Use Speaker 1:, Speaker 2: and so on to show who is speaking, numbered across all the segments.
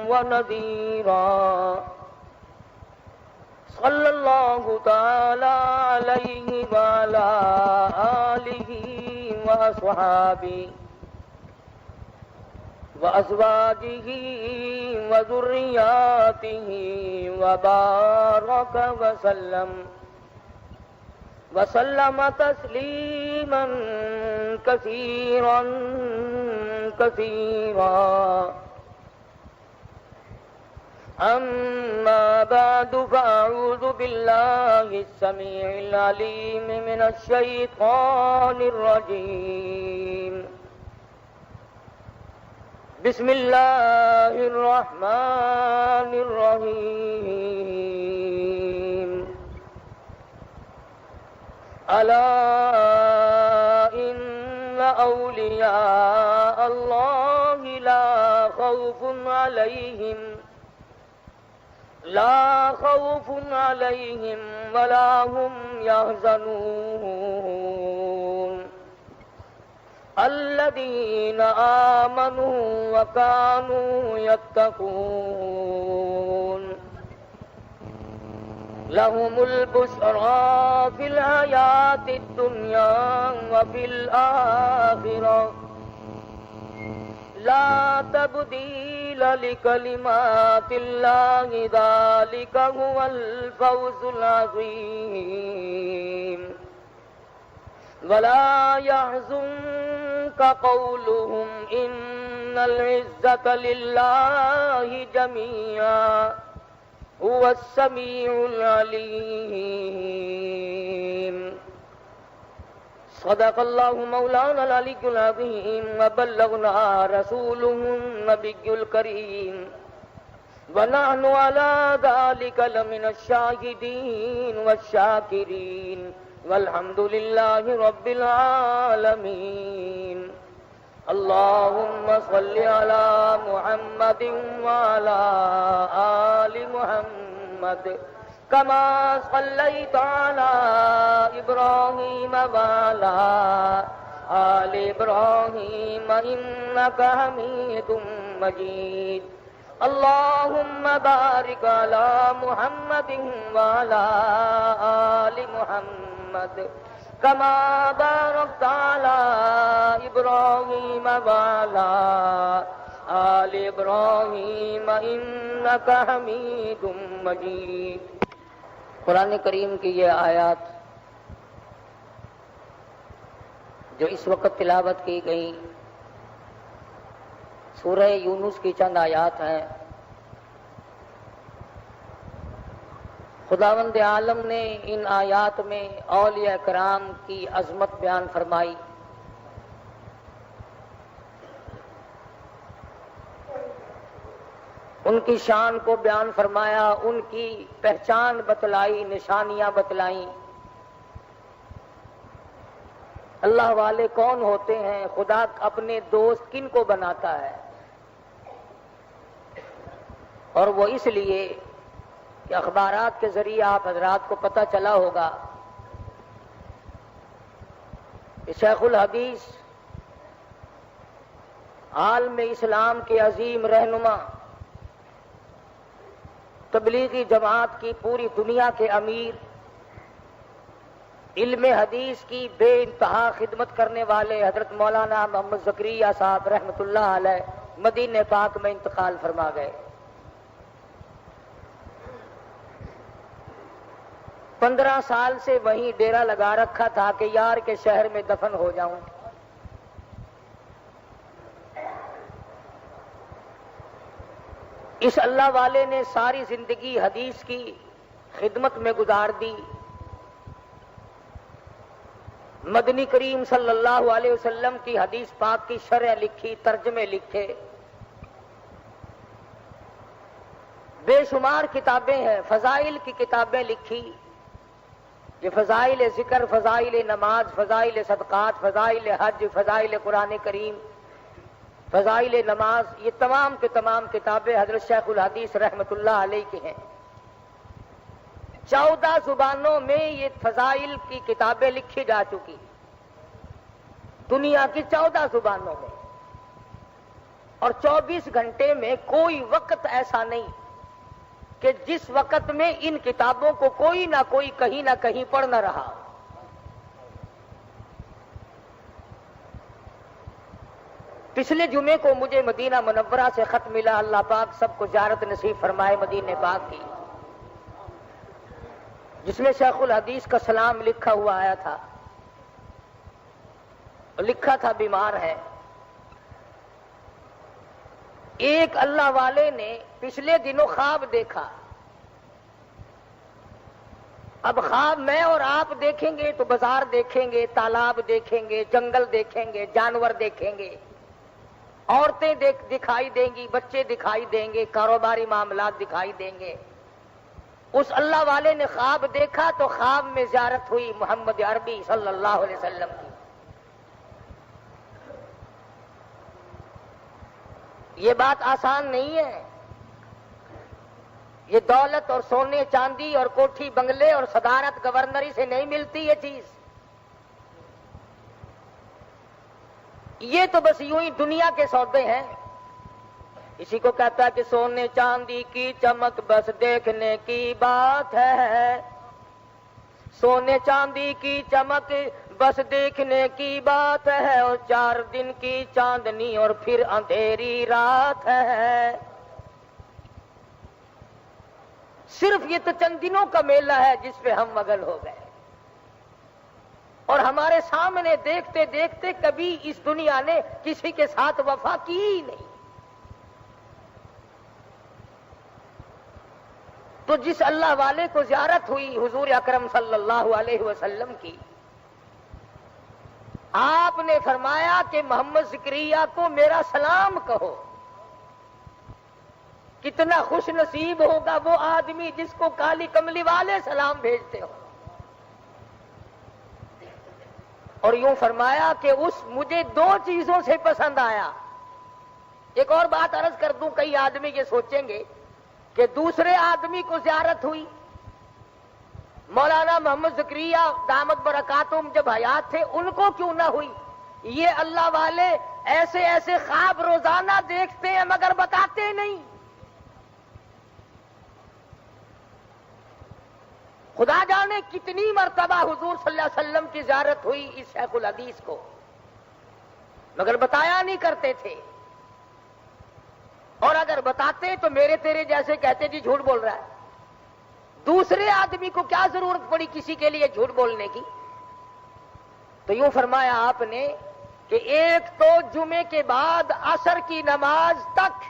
Speaker 1: ونذيرا صلى الله تعالى عليه وعلى آله وأصحابه وأزواجه وذرياته وبارك وسلم تسليما كثيرا كثيرا. أما بعد فأعوذ بالله السميع العليم من الشيطان الرجيم. بسم الله الرحمن الرحيم. ألا إن أولياء الله لا خوف عليهم ولا هم يحزنون. الذين آمنوا وكانوا يتقون لهم البشرى في الحياة الدنيا وفي الآخرة لا تبديل لكلمات الله ذلك هو الفوز العظيم. ولا يحزنك قولهم إن العزة لله جميعا هو السميع العليم. صدق الله مولانا العلي العظيم وبلغنا رسوله النبي الكريم ونحن على ذلك لمن الشاهدين والشاكرين والحمد لله رب العالمين. اللهم صل على محمد وعلى آل محمد كما صليت على إبراهيم وعلى آل إبراهيم إنك حميد مجيد. اللهم بارك على محمد وعلى آل محمد كما باركت على إبراهيم وعلى آل إبراهيم إنك حميد مجيد. قرآن کریم کی یہ آیات جو اس وقت تلاوت کی گئی سورہ یونس کی چند آیات ہیں. خداوند عالم نے ان آیات میں اولیاء کرام کی عظمت بیان فرمائی. ان کی شان کو بیان فرمایا، ان کی پہچان بتلائی، نشانیاں بتلائیں. اللہ والے کون ہوتے ہیں، خدا اپنے دوست کن کو بناتا ہے، اور وہ اس لیے کہ اخبارات کے ذریعے آپ حضرات کو پتہ چلا ہوگا کہ شیخ الحدیث عالم اسلام کے عظیم رہنما، تبلیغی جماعت کی پوری دنیا کے امیر، علم حدیث کی بے انتہا خدمت کرنے والے حضرت مولانا محمد زکریا صاحب رحمۃ اللہ علیہ مدینہ پاک میں انتقال فرما گئے. 15 سال سے وہیں ڈیرا لگا رکھا تھا کہ یار کے شہر میں دفن ہو جاؤں. اس اللہ والے نے ساری زندگی حدیث کی خدمت میں گزار دی. مدنی کریم صلی اللہ علیہ وسلم کی حدیث پاک کی شرح لکھی، ترجمے لکھے، بے شمار کتابیں ہیں. فضائل کی کتابیں لکھی، یہ فضائل ذکر، فضائل نماز، فضائل صدقات، فضائل حج، فضائل قرآن کریم، فضائل نماز، یہ تمام کے تمام کتابیں حضرت شیخ الحدیث رحمۃ اللہ علیہ کی ہیں. 14 زبانوں میں یہ فضائل کی کتابیں لکھی جا چکی، دنیا کی 14 زبانوں میں. اور 24 گھنٹے میں کوئی وقت ایسا نہیں کہ جس وقت میں ان کتابوں کو کوئی نہ کوئی کہیں نہ کہیں پڑھ نہ رہا۔ پچھلے جمعے کو مجھے مدینہ منورہ سے خط ملا، اللہ پاک سب کو زیارت نصیب فرمائے مدینہ پاک کی، جس میں شیخ الحدیث کا سلام لکھا ہوا آیا تھا، لکھا تھا بیمار ہے۔ ایک اللہ والے نے پچھلے دنوں خواب دیکھا، اب خواب میں اور آپ دیکھیں گے تو بازار دیکھیں گے، تالاب دیکھیں گے، جنگل دیکھیں گے، جانور دیکھیں گے، عورتیں دکھائی دیں گی، بچے دکھائی دیں گے، کاروباری معاملات دکھائی دیں گے۔ اس اللہ والے نے خواب دیکھا تو خواب میں زیارت ہوئی محمد عربی صلی اللہ علیہ وسلم کی۔ یہ بات آسان نہیں ہے، یہ دولت اور سونے چاندی اور کوٹھی بنگلے اور صدارت گورنری سے نہیں ملتی یہ چیز، یہ تو بس یوں ہی دنیا کے سودے ہیں۔ اسی کو کہتا ہے کہ سونے چاندی کی چمک بس دیکھنے کی بات ہے، سونے چاندی کی چمک بس دیکھنے کی بات ہے، اور 4 دن کی چاندنی اور پھر اندھیری رات ہے۔ صرف یہ تو چند دنوں کا میلہ ہے جس پہ ہم مگن ہو گئے، اور ہمارے سامنے دیکھتے دیکھتے کبھی اس دنیا نے کسی کے ساتھ وفا کی ہی نہیں۔ تو جس اللہ والے کو زیارت ہوئی حضور اکرم صلی اللہ علیہ وسلم کی، آپ نے فرمایا کہ محمد زکریا کو میرا سلام کہو۔ کتنا خوش نصیب ہوگا وہ آدمی جس کو کالی کملی والے سلام بھیجتے ہو۔ اور یوں فرمایا کہ مجھے 2 چیزوں سے پسند آیا۔ ایک اور بات عرض کر دوں، کئی آدمی یہ سوچیں گے کہ دوسرے آدمی کو زیارت ہوئی، مولانا محمد زکریا دامت برکاتہم جب حیات تھے ان کو کیوں نہ ہوئی؟ یہ اللہ والے ایسے ایسے خواب روزانہ دیکھتے ہیں مگر بتاتے نہیں۔ خدا جانے کتنی مرتبہ حضور صلی اللہ علیہ وسلم کی زیارت ہوئی اس شیخ الحدیث کو، مگر بتایا نہیں کرتے تھے، اور اگر بتاتے تو میرے تیرے جیسے کہتے جی جھوٹ بول رہا ہے۔ دوسرے آدمی کو کیا ضرورت پڑی کسی کے لیے جھوٹ بولنے کی؟ تو یوں فرمایا آپ نے کہ ایک تو جمعے کے بعد عصر کی نماز تک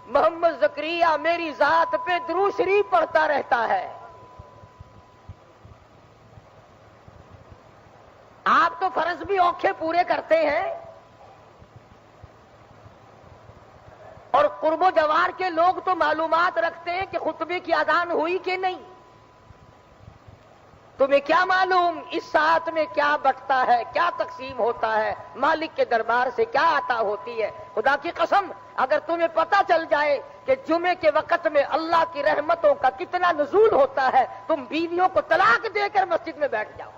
Speaker 1: محمد زکریا میری ذات پہ درود شریف پڑھتا رہتا ہے۔ آپ تو فرض بھی اوکھے پورے کرتے ہیں، اور قرب و جوار کے لوگ تو معلومات رکھتے ہیں کہ خطبے کی اذان ہوئی کہ نہیں۔ تمہیں کیا معلوم اس ساتھ میں کیا بٹتا ہے، کیا تقسیم ہوتا ہے، مالک کے دربار سے کیا عطا ہوتی ہے؟ خدا کی قسم اگر تمہیں پتہ چل جائے کہ جمعے کے وقت میں اللہ کی رحمتوں کا کتنا نزول ہوتا ہے، تم بیویوں کو طلاق دے کر مسجد میں بیٹھ جاؤ۔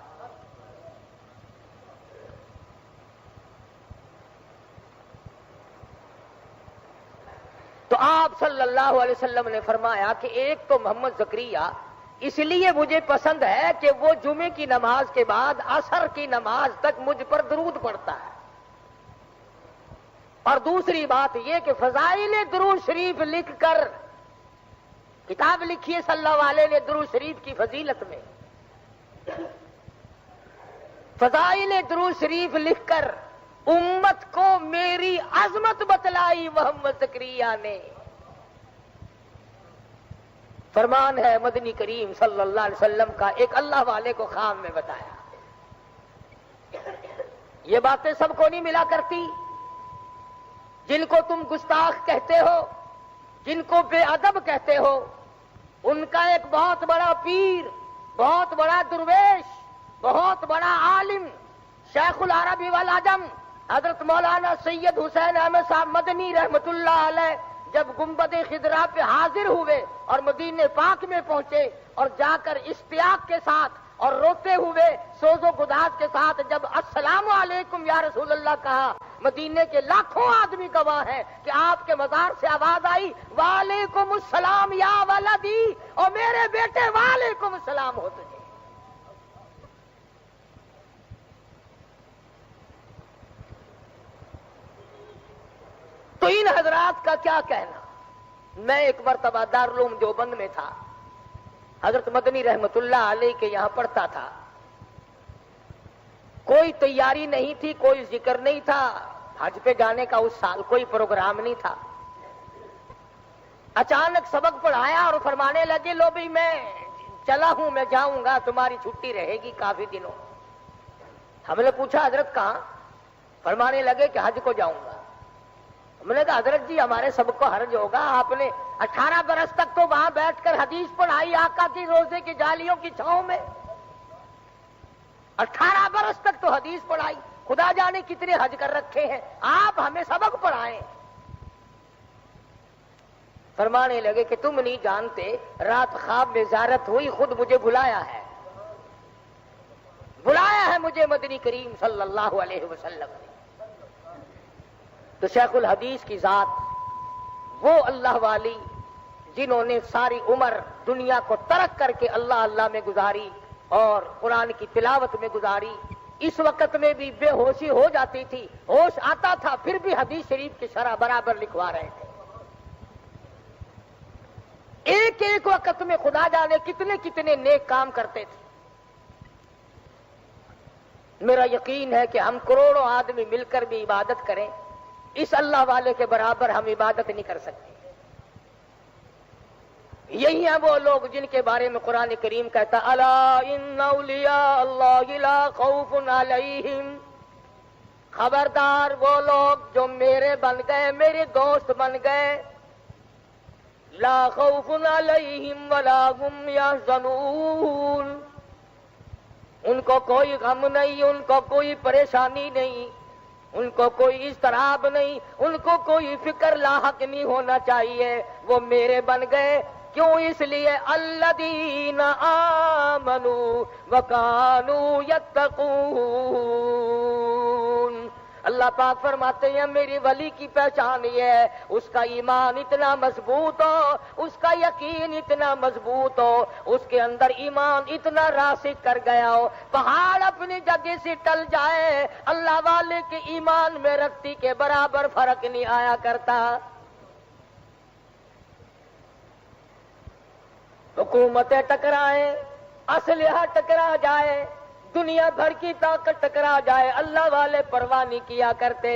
Speaker 1: تو آپ صلی اللہ علیہ وسلم نے فرمایا کہ ایک تو محمد زکریا اس لیے مجھے پسند ہے کہ وہ جمعے کی نماز کے بعد عصر کی نماز تک مجھ پر درود پڑھتا ہے، اور دوسری بات یہ کہ فضائل درود شریف لکھ کر کتاب لکھی ہے صلی اللہ علیہ نے درود شریف کی فضیلت میں، فضائل درود شریف لکھ کر امت کو میری عظمت بتلائی محمد زکریا نے۔ فرمان ہے مدنی کریم صلی اللہ علیہ وسلم کا، ایک اللہ والے کو خواب میں بتایا۔ یہ باتیں سب کو نہیں ملا کرتی، جن کو تم گستاخ کہتے ہو، جن کو بے ادب کہتے ہو، ان کا ایک بہت بڑا پیر، بہت بڑا درویش، بہت بڑا عالم، شیخ العرب والعجم حضرت مولانا سید حسین احمد صاحب مدنی رحمت اللہ علیہ جب گنبد خضرا پہ حاضر ہوئے اور مدینے پاک میں پہنچے، اور جا کر اشتیاق کے ساتھ اور روتے ہوئے سوز و گداز کے ساتھ جب السلام علیکم یا رسول اللہ کہا مدینے کے لاکھوں آدمی گواہ ہیں کہ آپ کے مزار سے آواز آئی وعلیکم السلام یا ولدی، اور میرے بیٹے وعلیکم السلام ہو تجھے۔ تو ان حضرات کا کیا کہنا۔ میں ایک مرتبہ دارالعلوم دیوبند میں تھا، حضرت مدنی رحمت اللہ علیہ کے یہاں پڑھتا تھا، کوئی تیاری نہیں تھی، کوئی ذکر نہیں تھا، حج پہ جانے کا اس سال کوئی پروگرام نہیں تھا۔ اچانک سبق پڑھایا اور فرمانے لگے لو بھائی میں چلا ہوں، میں جاؤں گا، تمہاری چھٹی رہے گی کافی دنوں۔ ہم نے پوچھا حضرت کہاں؟ فرمانے لگے کہ حج کو جاؤں گا۔ ہم نے کہا حضرت جی ہمارے سب کو حرج ہوگا، آپ نے 18 برس تک تو وہاں بیٹھ کر حدیث پڑھائی آقا کی روزے کی جالیوں کی چھاؤں میں، 18 برس تک تو حدیث پڑھائی، خدا جانے کتنے حج کر رکھے ہیں، آپ ہمیں سبق پڑھائیں۔ فرمانے لگے کہ تم نہیں جانتے، رات خواب میں زیارت ہوئی، خود مجھے بلایا ہے مجھے مدنی کریم صلی اللہ علیہ وسلم نے۔ تو شیخ الحدیث کی ذات، وہ اللہ والی جنہوں نے ساری عمر دنیا کو ترک کر کے اللہ اللہ میں گزاری اور قرآن کی تلاوت میں گزاری، اس وقت میں بھی بے ہوشی ہو جاتی تھی، ہوش آتا تھا پھر بھی حدیث شریف کی شرح برابر لکھوا رہے تھے۔ ایک ایک وقت میں خدا جانے کتنے کتنے نیک کام کرتے تھے۔ میرا یقین ہے کہ ہم کروڑوں آدمی مل کر بھی عبادت کریں، اس اللہ والے کے برابر ہم عبادت نہیں کر سکتے۔ یہی ہیں وہ لوگ جن کے بارے میں قرآن کریم کہتا الا ان اولیاء اللہ لا خوف علیہم، خبردار وہ لوگ جو میرے بن گئے، میرے دوست بن گئے، لا خوف علیہم ولا هم یحزنون، ان کو کوئی غم نہیں، ان کو کوئی پریشانی نہیں، ان کو کوئی اضطراب نہیں، ان کو کوئی فکر لاحق نہیں ہونا چاہیے، وہ میرے بن گئے۔ کیوں؟ اس لیے الذین آمنوا وکانوا یتقون۔ اللہ پاک فرماتے ہیں میری ولی کی پہچان یہ ہے اس کا ایمان اتنا مضبوط ہو، اس کا یقین اتنا مضبوط ہو، اس کے اندر ایمان اتنا راسخ کر گیا ہو، پہاڑ اپنی جگہ سے ٹل جائے، اللہ والے کے ایمان میں رتی کے برابر فرق نہیں آیا کرتا۔ حکومتیں ٹکرائیں، اسلحہ ٹکرا جائے، دنیا بھر کی طاقت ٹکرا جائے، اللہ والے پرواہ نہیں کیا کرتے۔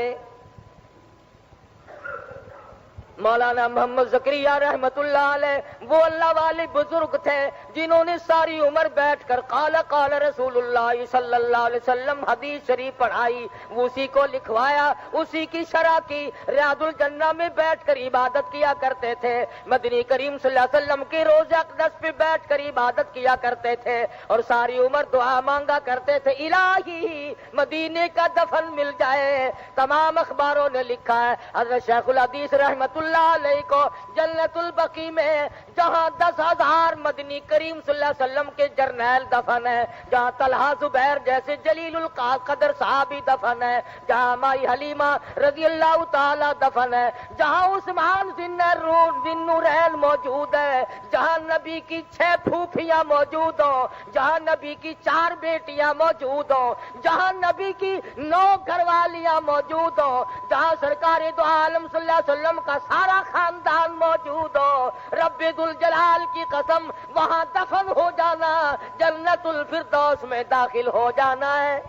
Speaker 1: مولانا محمد زکریہ رحمت اللہ علیہ وہ اللہ والے بزرگ تھے جنہوں نے ساری عمر بیٹھ کر قال قال رسول اللہ صلی اللہ علیہ وسلم حدیث شریف پڑھائی، اسی کو لکھوایا، اسی کی شرح کی، ریاض الجنہ میں بیٹھ کر عبادت کیا کرتے تھے، مدنی کریم صلی اللہ علیہ وسلم کے روضہ اقدس پہ بیٹھ کر عبادت کیا کرتے تھے، اور ساری عمر دعا مانگا کرتے تھے الہی مدینے کا دفن مل جائے۔ تمام اخباروں نے لکھا ہے حضرت شیخ الحدیث رحمت اللہ علیہ کو جنت البقیع میں جہاں 10,000 مدنی کریم صلی اللہ علیہ وسلم کے جرنیل دفن ہے، جہاں طلحہ زبیر جیسے جلیل القدر صحابی دفن ہے، جہاں مائی حلیمہ رضی اللہ تعالی دفن ہے، جہاں عثمان ذی النورین موجود ہے، جہاں نبی کی 6 پھوپھیاں موجود ہوں، جہاں نبی کی 4 بیٹیاں موجود ہوں، جہاں نبی کی 9 گھر والیاں موجود ہوں، جہاں سرکار دو عالم صلی اللہ علیہ وسلم کا سارا خاندان موجود ہو، رب ذوالجلال کی قسم وہاں دفن ہو جانا، جنت الفردوس میں داخل ہو جانا ہے۔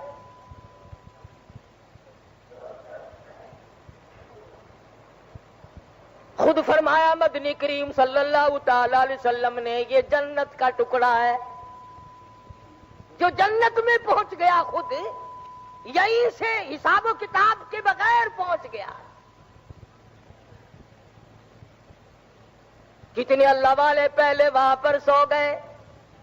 Speaker 1: خود فرمایا مدنی کریم صلی اللہ تعالی علیہ وسلم نے یہ جنت کا ٹکڑا ہے، جو جنت میں پہنچ گیا خود یہیں سے حساب و کتاب کے بغیر پہنچ گیا۔ کتنے اللہ والے پہلے وہاں پر سو گئے،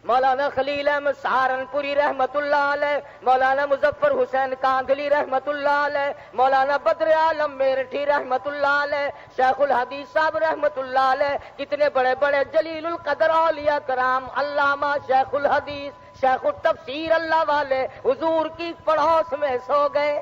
Speaker 1: مولانا خلیل احمد سہارنپوری رحمت اللہ علیہ، مولانا مظفر حسین کاندھلی رحمت اللہ علیہ، مولانا بدر عالم میرٹھی رحمت اللہ علیہ، شیخ الحدیث صاحب رحمت اللہ علیہ، کتنے بڑے بڑے جلیل القدر اولیاء کرام، علامہ شیخ الحدیث، شیخ التفسیر اللہ والے حضور کی پڑوس میں سو گئے۔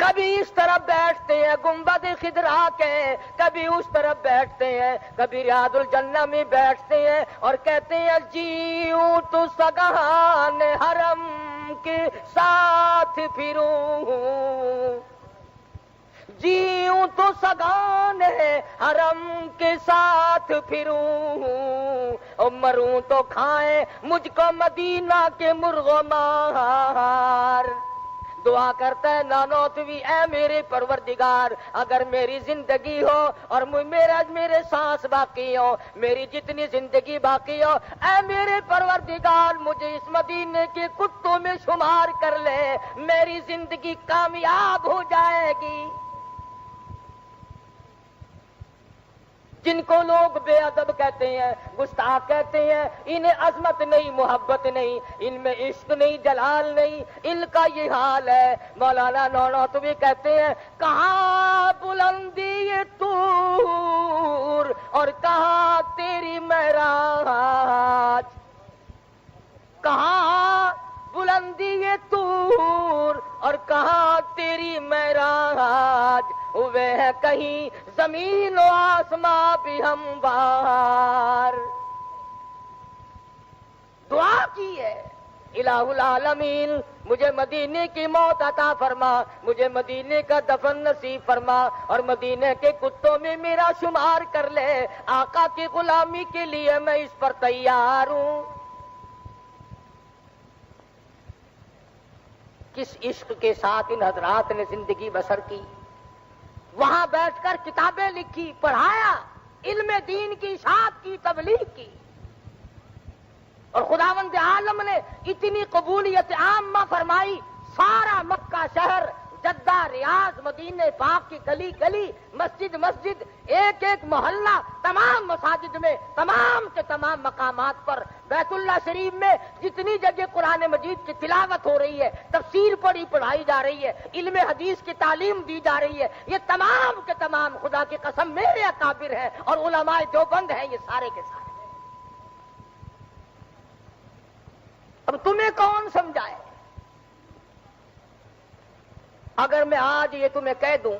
Speaker 1: کبھی اس طرف بیٹھتے ہیں گنبد خضرا کے، کبھی اس طرف بیٹھتے ہیں، کبھی ریاض الجنہ میں بیٹھتے ہیں اور کہتے ہیں جیوں تو سگان حرم کے ساتھ پھروں، جیوں تو سگان حرم کے ساتھ پھروں، اور مروں تو کھائیں مجھ کو مدینہ کے مرغ و مار۔ دعا کرتا ہے نانوتوی، اے میرے پروردگار، اگر میری زندگی ہو اور میرے سانس باقی ہو، میری جتنی زندگی باقی ہو، اے میرے پروردگار مجھے اس مدینے کے کتوں میں شمار کر لے، میری زندگی کامیاب ہو جائے گی۔ جن کو لوگ بے ادب کہتے ہیں، گستاخ کہتے ہیں، انہیں عظمت نہیں، محبت نہیں، ان میں عشق نہیں، جلال نہیں، ان کا یہ حال ہے۔ مولانا نانوتوی کہتے ہیں کہاں بلندی یہ طور اور کہاں تیری معراج، کہاں بلندی یہ طور اور کہاں تیری معراج، ہوئے ہیں کہیں زمین و آسماں بھی ہموار۔ دعا کی ہے الہ العالمین مجھے مدینے کی موت عطا فرما، مجھے مدینے کا دفن نصیب فرما، اور مدینے کے کتوں میں میرا شمار کر لے، آقا کی غلامی کے لیے میں اس پر تیار ہوں۔ کس عشق کے ساتھ ان حضرات نے زندگی بسر کی، وہاں بیٹھ کر کتابیں لکھی، پڑھایا، علم دین کی اشاعت کی، تبلیغ کی، اور خداوند عالم نے اتنی قبولیت عامہ فرمائی، سارا مکہ شہر، جدہ، ریاض، مدینہ پاک کی گلی گلی، مسجد مسجد، ایک ایک محلہ، تمام مساجد میں، تمام کے تمام مقامات پر، بیت اللہ شریف میں جتنی جگہ قرآن مجید کی تلاوت ہو رہی ہے، تفسیر پڑھائی جا رہی ہے، علم حدیث کی تعلیم دی جا رہی ہے، یہ تمام کے تمام خدا کی قسم میرے اکابر ہیں اور علماء دیوبند ہیں، یہ سارے کے سارے۔ اب تمہیں کون سمجھائے؟ اگر میں آج یہ تمہیں کہہ دوں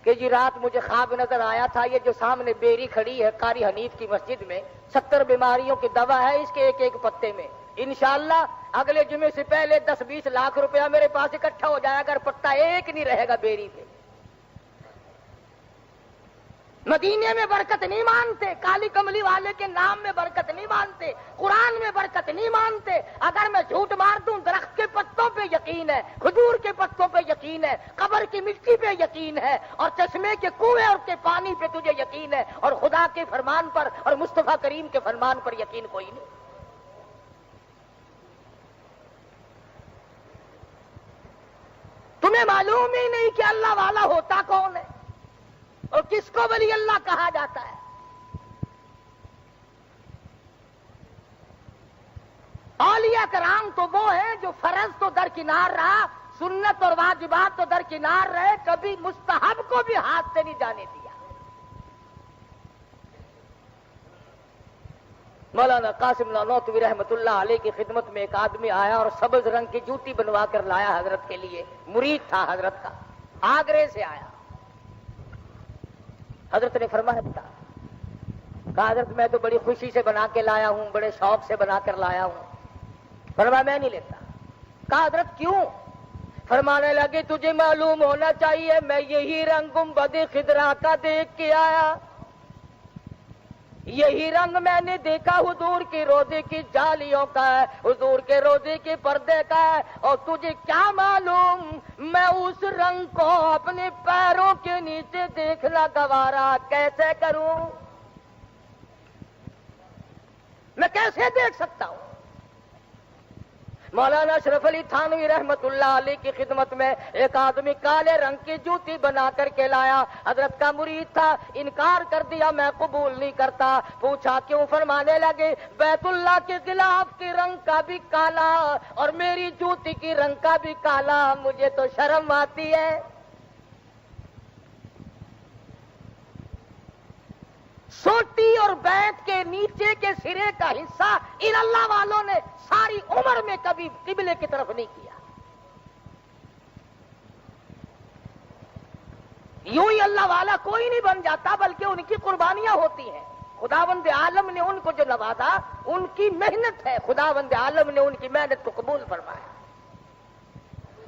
Speaker 1: کہ جی رات مجھے خواب نظر آیا تھا، یہ جو سامنے بیری کھڑی ہے قاری حنیف کی مسجد میں، 70 بیماریوں کی دوا ہے اس کے ایک ایک پتے میں، انشاءاللہ اگلے جمعے سے پہلے 10-20 لاکھ روپیہ میرے پاس اکٹھا ہو جائے گا، اگر پتا ایک نہیں رہے گا بیری پہ۔ مدینے میں برکت نہیں مانتے، کالی کملی والے کے نام میں برکت نہیں مانتے، قرآن میں برکت نہیں مانتے۔ اگر میں جھوٹ مار دوں درخت کے پتوں پہ یقین ہے، کھجور کے پتوں پہ یقین ہے، قبر کی مٹی پہ یقین ہے، اور چشمے کے کنویں اور کے پانی پہ تجھے یقین ہے، اور خدا کے فرمان پر اور مصطفیٰ کریم کے فرمان پر یقین کوئی نہیں۔ تمہیں معلوم ہی نہیں کہ اللہ والا ہوتا کون ہے اور کس کو ولی اللہ کہا جاتا ہے۔ اولیاء کرام تو وہ ہیں جو فرض تو درکنار رہا، سنت اور واجبات تو درکنار رہے، کبھی مستحب کو بھی ہاتھ سے نہیں جانے دیا۔ مولانا قاسم نانوتوی رحمت اللہ علیہ کی خدمت میں ایک آدمی آیا اور سبز رنگ کی جوتی بنوا کر لایا حضرت کے لیے، مرید تھا حضرت کا، آگرے سے آیا۔ حضرت نے فرمایا کہا حضرت میں تو بڑی خوشی سے بنا کے لایا ہوں، بڑے شوق سے بنا کر لایا ہوں۔ فرمایا میں نہیں لیتا۔ کہا حضرت کیوں؟ فرمانے لگے تجھے معلوم ہونا چاہیے میں یہی رنگ گنبد خضرا کا دیکھ کے آیا، یہی رنگ میں نے دیکھا حضور کے روضے کی جالیوں کا ہے، حضور کے روضے کے پردے کا ہے، اور تجھے کیا معلوم میں اس رنگ کو اپنے پیروں کے نیچے دیکھنا گوارا کیسے کروں؟ میں کیسے دیکھ سکتا ہوں؟ مولانا اشرف علی تھانوی رحمت اللہ علیہ کی خدمت میں ایک آدمی کالے رنگ کی جوتی بنا کر کے لایا، حضرت کا مرید تھا، انکار کر دیا میں قبول نہیں کرتا۔ پوچھا کیوں؟ فرمانے لگے بیت اللہ کے غلاف کے رنگ کا بھی کالا اور میری جوتی کی رنگ کا بھی کالا، مجھے تو شرم آتی ہے۔ سوٹی اور بیت کے نیچے کے سرے کا حصہ ان اللہ والوں نے ساری عمر میں کبھی قبلے کی طرف نہیں کیا۔ یوں ہی اللہ والا کوئی نہیں بن جاتا، بلکہ ان کی قربانیاں ہوتی ہیں۔ خداوند عالم نے ان کو جو نوازا ان کی محنت ہے، خداوند عالم نے ان کی محنت کو قبول فرمایا۔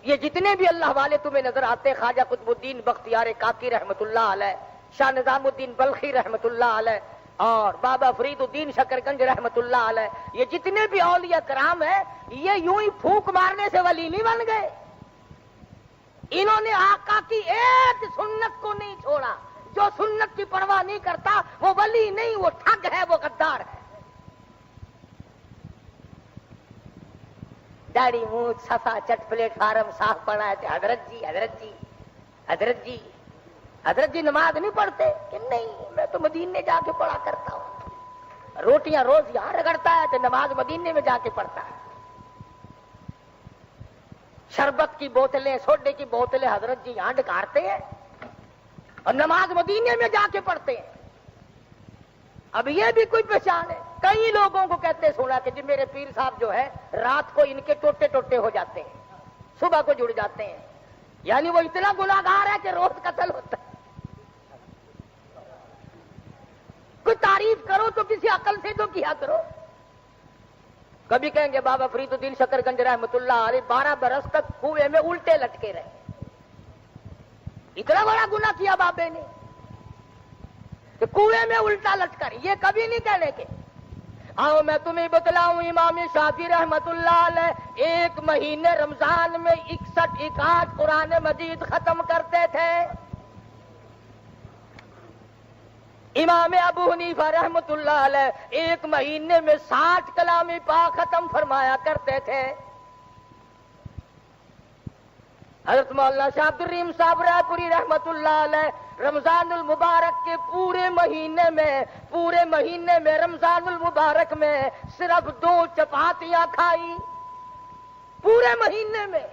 Speaker 1: یہ جتنے بھی اللہ والے تمہیں نظر آتے، خواجہ قطب الدین بختیار کاکی رحمت اللہ علیہ، شاہ نظام الدین بلخی رحمت اللہ علیہ، اور بابا فرید الدین شکرگنج رحمت اللہ علیہ، یہ جتنے بھی اولیاء کرام ہیں، یہ یوں ہی پھونک مارنے سے ولی نہیں بن گئے۔ انہوں نے آقا کی ایک سنت کو نہیں چھوڑا۔ جو سنت کی پرواہ نہیں کرتا وہ ولی نہیں، وہ ٹھگ ہے، وہ غدار ہے۔ داڑھی مونچھ صفا چٹ پلیٹ فارم صاف پڑا ہے کہ حضرت جی حضرت جی حضرت جی حضرت جی نماز نہیں پڑھتے کہ نہیں، میں تو مدینے جا کے پڑھا کرتا ہوں۔ روٹیاں روز یہاں رگڑتا ہے تو نماز مدینے میں جا کے پڑھتا ہے۔ شربت کی بوتلیں، سوڈے کی بوتلیں حضرت جی یہاں ڈکارتے ہیں اور نماز مدینے میں جا کے پڑھتے ہیں۔ اب یہ بھی کوئی پہچان ہے؟ کئی لوگوں کو کہتے سنا کہ جی میرے پیر صاحب جو ہے رات کو ان کے ٹوٹے ٹوٹے ہو جاتے ہیں، صبح کو جڑ جاتے ہیں، یعنی وہ اتنا گناہگار ہے کہ روز قتل ہوتا ہے۔ کوئی تعریف کرو تو کسی عقل سے تو کیا کرو۔ کبھی کہیں گے بابا فرید الدین شکرگنج رحمت اللہ علیہ 12 برس تک کنویں میں الٹے لٹکے رہے، اتنا بڑا گناہ کیا بابے نے کہ کنویں میں الٹا لٹکر۔ یہ کبھی نہیں کہنے کے آؤ میں تمہیں بتلاؤں، امام شافعی رحمت اللہ علیہ 1 مہینے رمضان میں 61 قرآن مجید ختم کرتے تھے۔ امام ابو حنیفہ رحمت اللہ علیہ 1 مہینے میں 60 کلام پاک ختم فرمایا کرتے تھے۔ حضرت مولانا شاہ عبد الرحیم صاحب رائے پوری رحمت اللہ علیہ رمضان المبارک کے پورے مہینے میں رمضان المبارک میں صرف 2 چپاتیاں کھائی، پورے مہینے میں۔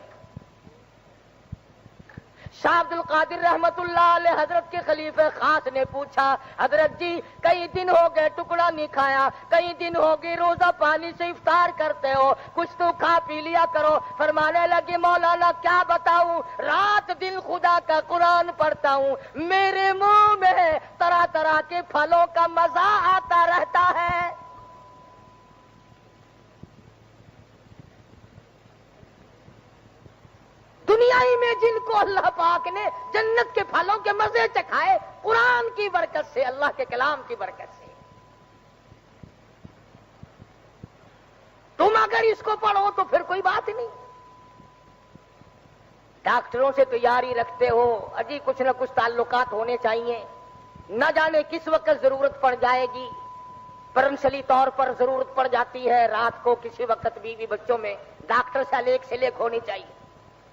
Speaker 1: شاہ عبد القادر رحمت اللہ علیہ حضرت کے خلیفہ خاص نے پوچھا، حضرت جی کئی دن ہو گئے ٹکڑا نہیں کھایا، کئی دن ہو گئے روزہ پانی سے افطار کرتے ہو، کچھ تو کھا پی لیا کرو۔ فرمانے لگے مولانا کیا بتاؤں، رات دن خدا کا قرآن پڑھتا ہوں، میرے منہ میں طرح طرح کے پھلوں کا مزہ آتا رہتا ہے۔ دنیا ہی میں جن کو اللہ پاک نے جنت کے پھلوں کے مزے چکھائے، قرآن کی برکت سے، اللہ کے کلام کی برکت سے۔ تم اگر اس کو پڑھو تو پھر کوئی بات نہیں۔ ڈاکٹروں سے تیاری رکھتے ہو، اجی کچھ نہ کچھ تعلقات ہونے چاہیے، نہ جانے کس وقت ضرورت پڑ جائے گی۔ پرنسلی طور پر ضرورت پڑ جاتی ہے رات کو کسی وقت بیوی بچوں میں، ڈاکٹر سے لیک ہونی چاہیے۔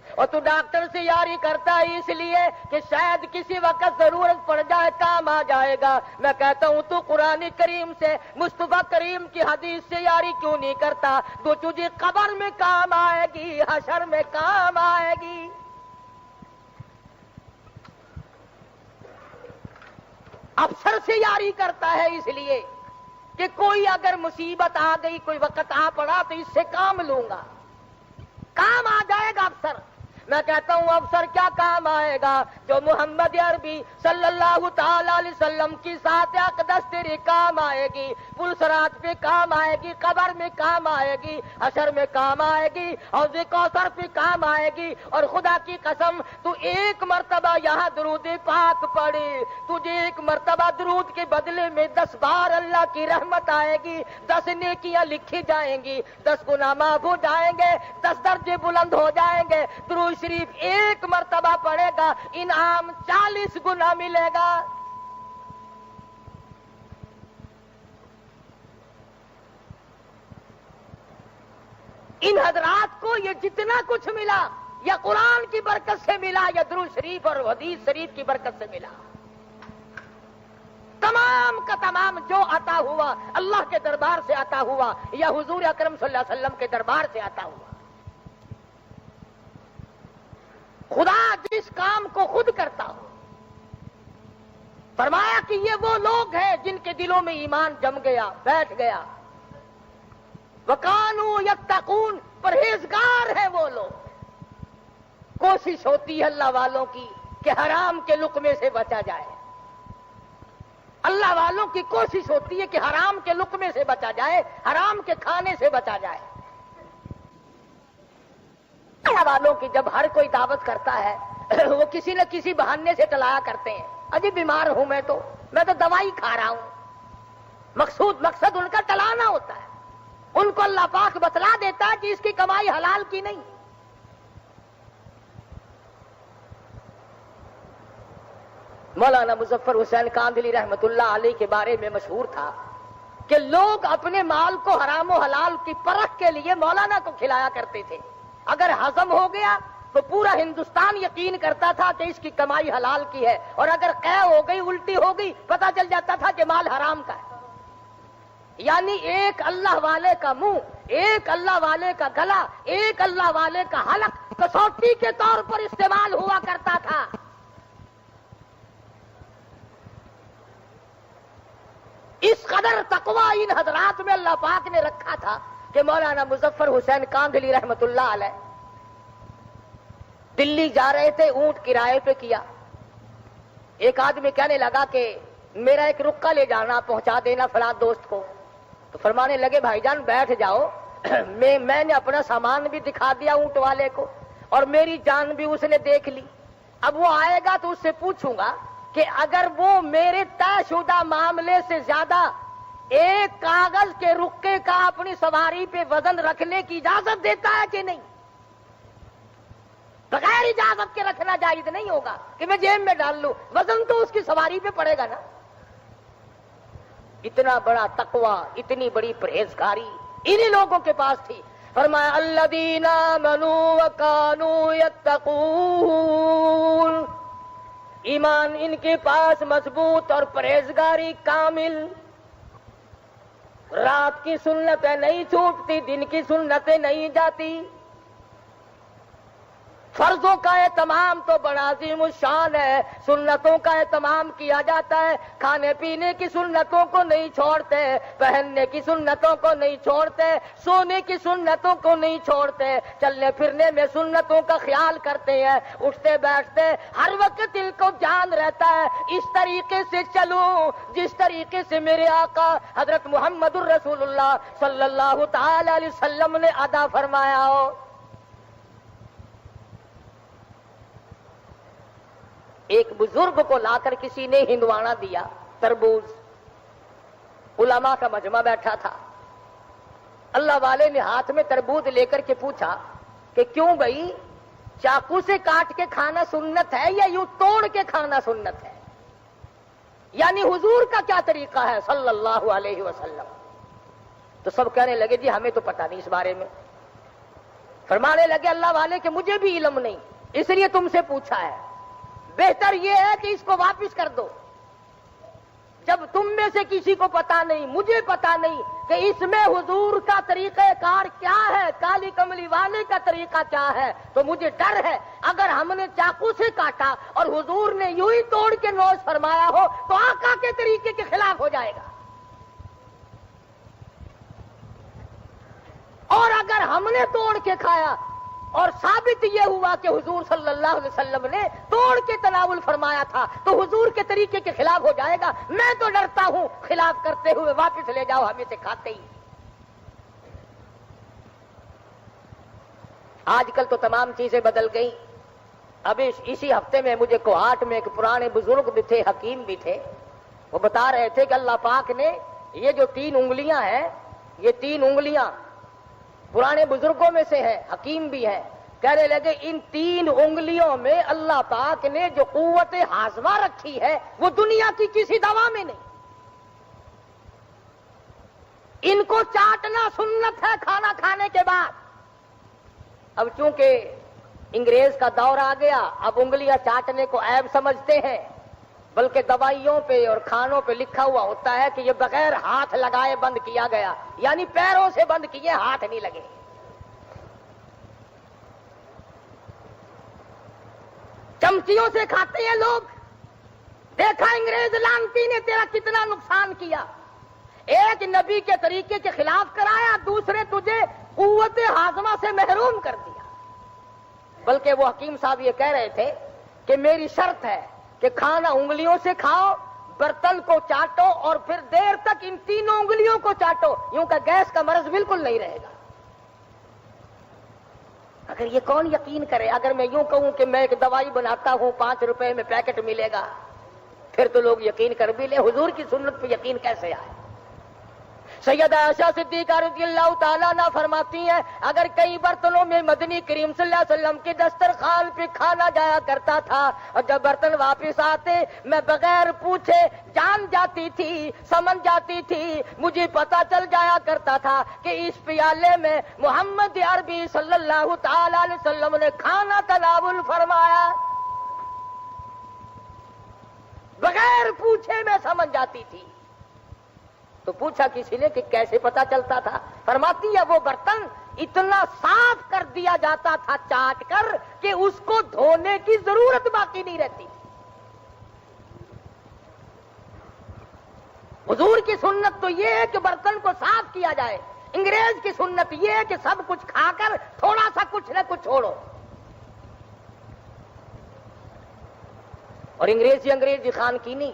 Speaker 1: اور تو ڈاکٹر سے یاری کرتا ہے اس لیے کہ شاید کسی وقت ضرورت پڑ جائے، کام آ جائے گا۔ میں کہتا ہوں تو قرآن کریم سے، مصطفیٰ کریم کی حدیث سے یاری کیوں نہیں کرتا؟ تو تجھے قبر میں کام آئے گی، حشر میں کام آئے گی۔ افسر سے یاری کرتا ہے اس لیے کہ کوئی اگر مصیبت آ گئی، کوئی وقت آ پڑا تو اس سے کام لوں گا، کام آ جائے گا افسر۔ میں کہتا ہوں افسر کیا کام آئے گا؟ جو محمد عربی صلی اللہ تعالی علیہ وسلم کی ذات اقدس تیرے کام آئے گی، پل صراط پہ کام آئے گی، قبر میں کام آئے گی، حشر میں کام آئے گی، اور کوثر پہ کام آئے گی۔ اور خدا کی قسم تو 1 مرتبہ یہاں درود پاک پڑھے، تجھے 1 مرتبہ درود کے بدلے میں 10 بار اللہ کی رحمت آئے گی، 10 نیکیاں لکھی جائیں گی، 10 گناہ معاف ہو جائیں گے، 10 درجے بلند ہو جائیں گے۔ درود شریف 1 مرتبہ پڑھے گا، انعام 40 گنا ملے گا۔ ان حضرات کو یہ جتنا کچھ ملا، یا قرآن کی برکت سے ملا، یا درود شریف اور حدیث شریف کی برکت سے ملا۔ تمام کا تمام جو عطا ہوا اللہ کے دربار سے عطا ہوا، یا حضور اکرم صلی اللہ علیہ وسلم کے دربار سے عطا ہوا۔ خدا جس کام کو خود کرتا ہو، فرمایا کہ یہ وہ لوگ ہیں جن کے دلوں میں ایمان جم گیا، بیٹھ گیا۔ وَقَانُوا يَتَّقُونَ، پرہیزگار ہیں وہ لوگ۔ کوشش ہوتی ہے اللہ والوں کی کہ حرام کے لقمے سے بچا جائے. اللہ والوں کی کوشش ہوتی ہے کہ حرام کے لقمے سے بچا جائے, حرام کے کھانے سے بچا جائے. اللہ والوں کی جب ہر کوئی دعوت کرتا ہے وہ کسی نہ کسی بہانے سے ٹلایا کرتے ہیں. اجی بیمار ہوں میں تو دوائی کھا رہا ہوں. مقصد ان کا ٹلانا ہوتا ہے. ان کو اللہ پاک بتلا دیتا ہے کہ اس کی کمائی حلال کی نہیں. مولانا مظفر حسین کاندھلی رحمت اللہ علیہ کے بارے میں مشہور تھا کہ لوگ اپنے مال کو حرام و حلال کی پرکھ کے لیے مولانا کو کھلایا کرتے تھے. اگر ہضم ہو گیا تو پورا ہندوستان یقین کرتا تھا کہ اس کی کمائی حلال کی ہے, اور اگر قے ہو گئی, الٹی ہو گئی, پتہ چل جاتا تھا کہ مال حرام کا ہے. یعنی ایک اللہ والے کا منہ, ایک اللہ والے کا گلا, ایک اللہ والے کا حلق کسوٹی کے طور پر استعمال ہوا کرتا تھا. اس قدر تقوی ان حضرات میں اللہ پاک نے رکھا تھا کہ مولانا مظفر حسین کاندھلی رحمت اللہ علیہ دلی جا رہے تھے, اونٹ کرائے پہ کیا. ایک آدمی کہنے لگا کہ میرا ایک رکا لے جانا, پہنچا دینا فلاں دوست کو. تو فرمانے لگے بھائی جان بیٹھ جاؤ, میں نے اپنا سامان بھی دکھا دیا اونٹ والے کو اور میری جان بھی اس نے دیکھ لی. اب وہ آئے گا تو اس سے پوچھوں گا کہ اگر وہ میرے طے شدہ معاملے سے زیادہ ایک کاغذ کے رکے کا اپنی سواری پہ وزن رکھنے کی اجازت دیتا ہے کہ نہیں. بغیر اجازت کے رکھنا جائز نہیں ہوگا کہ میں جیب میں ڈال لوں, وزن تو اس کی سواری پہ پڑے گا نا. اتنا بڑا تقوی, اتنی بڑی پرہیزگاری انہی لوگوں کے پاس تھی. فرمایا الذین آمنوا وکانوا یتقون, ایمان ان کے پاس مضبوط اور پرہیزگاری کامل. رات کی سنتیں نہیں چھوٹتی, دن کی سنتیں نہیں جاتی. فرضوں کا اہتمام تو بڑا عظیم الشان ہے, سنتوں کا اہتمام کیا جاتا ہے. کھانے پینے کی سنتوں کو نہیں چھوڑتے, پہننے کی سنتوں کو نہیں چھوڑتے, سونے کی سنتوں کو نہیں چھوڑتے, چلنے پھرنے میں سنتوں کا خیال کرتے ہیں. اٹھتے بیٹھتے ہر وقت دل کو جان رہتا ہے اس طریقے سے چلوں جس طریقے سے میرے آقا حضرت محمد الرسول اللہ صلی اللہ تعالی علیہ وسلم نے ادا فرمایا ہو. ایک بزرگ کو لا کر کسی نے ہندوانا دیا, تربوز. علماء کا مجمع بیٹھا تھا. اللہ والے نے ہاتھ میں تربوز لے کر کے پوچھا کہ کیوں بھائی, چاقو سے کاٹ کے کھانا سنت ہے یا یوں توڑ کے کھانا سنت ہے؟ یعنی حضور کا کیا طریقہ ہے صلی اللہ علیہ وسلم؟ تو سب کہنے لگے جی ہمیں تو پتہ نہیں اس بارے میں. فرمانے لگے اللہ والے کہ مجھے بھی علم نہیں, اس لیے تم سے پوچھا ہے. بہتر یہ ہے کہ اس کو واپس کر دو. جب تم میں سے کسی کو پتا نہیں, مجھے پتا نہیں کہ اس میں حضور کا طریقہ کار کیا ہے, کالی کملی والے کا طریقہ کیا ہے, تو مجھے ڈر ہے اگر ہم نے چاقو سے کاٹا اور حضور نے یوں ہی توڑ کے نوش فرمایا ہو تو آقا کے طریقے کے خلاف ہو جائے گا. اور اگر ہم نے توڑ کے کھایا اور ثابت یہ ہوا کہ حضور صلی اللہ علیہ وسلم نے توڑ کے تناول فرمایا تھا تو حضور کے طریقے کے خلاف ہو جائے گا. میں تو ڈرتا ہوں خلاف کرتے ہوئے واپس لے جاؤ, ہمیں سے کھاتے ہی. آج کل تو تمام چیزیں بدل گئی. ابھی اسی ہفتے میں مجھے کوہاٹ میں ایک پرانے بزرگ بھی تھے, حکیم بھی تھے, وہ بتا رہے تھے کہ اللہ پاک نے یہ جو 3 انگلیاں ہیں, یہ 3 انگلیاں پرانے بزرگوں میں سے ہیں, حکیم بھی ہیں. کہنے لگے ان 3 انگلیوں میں اللہ پاک نے جو قوت ہاضمہ رکھی ہے وہ دنیا کی کسی دوا میں نہیں. ان کو چاٹنا سنت ہے کھانا کھانے کے بعد. اب چونکہ انگریز کا دور آ گیا, اب انگلیاں چاٹنے کو عیب سمجھتے ہیں, بلکہ دوائیوں پہ اور کھانوں پہ لکھا ہوا ہوتا ہے کہ یہ بغیر ہاتھ لگائے بند کیا گیا, یعنی پیروں سے بند کیے, ہاتھ نہیں لگے. چمچیوں سے کھاتے ہیں لوگ. دیکھا انگریز لانتی نے تیرا کتنا نقصان کیا. ایک نبی کے طریقے کے خلاف کرایا, دوسرے تجھے قوت ہاضمہ سے محروم کر دیا. بلکہ وہ حکیم صاحب یہ کہہ رہے تھے کہ میری شرط ہے کہ کھانا انگلیوں سے کھاؤ، برتن کو چاٹو اور پھر دیر تک ان تینوں انگلیوں کو چاٹو، یوں کہ گیس کا مرض بالکل نہیں رہے گا۔ اگر یہ کون یقین کرے؟ اگر میں یوں کہوں کہ میں ایک دوائی بناتا ہوں 5 روپے میں پیکٹ ملے گا، پھر تو لوگ یقین کر بھی لیں، حضور کی سنت پہ یقین کیسے آئے؟ سیدہ عائشہ صدیقہ رضی اللہ تعالیٰ عنہ فرماتی ہیں اگر کئی برتنوں میں مدنی کریم صلی اللہ علیہ وسلم کے دسترخوان پہ کھانا جایا کرتا تھا، اور جب برتن واپس آتے میں بغیر پوچھے جان جاتی تھی، سمجھ جاتی تھی، مجھے پتا چل جایا کرتا تھا کہ اس پیالے میں محمد عربی صلی اللہ تعالیٰ علیہ وسلم نے کھانا تناول فرمایا۔ بغیر پوچھے میں سمجھ جاتی تھی۔ تو پوچھا کسی نے کہ کیسے پتا چلتا تھا؟ فرماتی ہے وہ برتن اتنا صاف کر دیا جاتا تھا چاٹ کر کہ اس کو دھونے کی ضرورت باقی نہیں رہتی تھی۔ حضور کی سنت تو یہ ہے کہ برتن کو صاف کیا جائے، انگریز کی سنت یہ ہے کہ سب کچھ کھا کر تھوڑا سا کچھ نہ کچھ چھوڑو۔ اور انگریزی خان کی نہیں،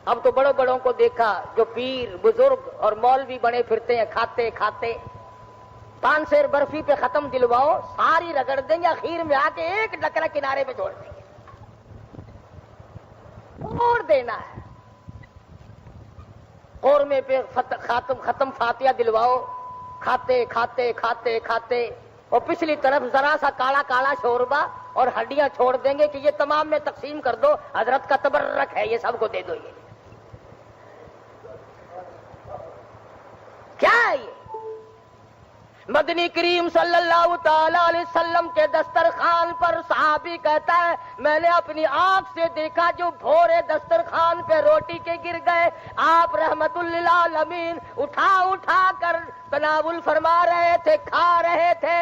Speaker 1: اب تو بڑوں بڑوں کو دیکھا جو پیر بزرگ اور مولوی بنے پھرتے ہیں، کھاتے کھاتے 5 سیر برفی پہ ختم دلواؤ، ساری رگڑ دیں گے، اخیر میں آ کے ایک ڈکرا کنارے پہ چھوڑ دیں گے، چھوڑ دینا ہے۔ قورمے پہ ختم فاتحہ دلواؤ، کھاتے کھاتے کھاتے کھاتے، اور پچھلی طرف ذرا سا کالا کالا شوربا اور ہڈیاں چھوڑ دیں گے کہ یہ تمام میں تقسیم کر دو، حضرت کا تبرک ہے، یہ سب کو دے دو۔ یہ کیا ہے؟ یہ مدنی کریم صلی اللہ تعالی علیہ وسلم کے دسترخوان پر صحابی کہتا ہے میں نے اپنی آنکھ سے دیکھا جو بھورے دسترخوان پہ روٹی کے گر گئے، آپ رحمت للعالمین اٹھا اٹھا کر تناول فرما رہے تھے، کھا رہے تھے۔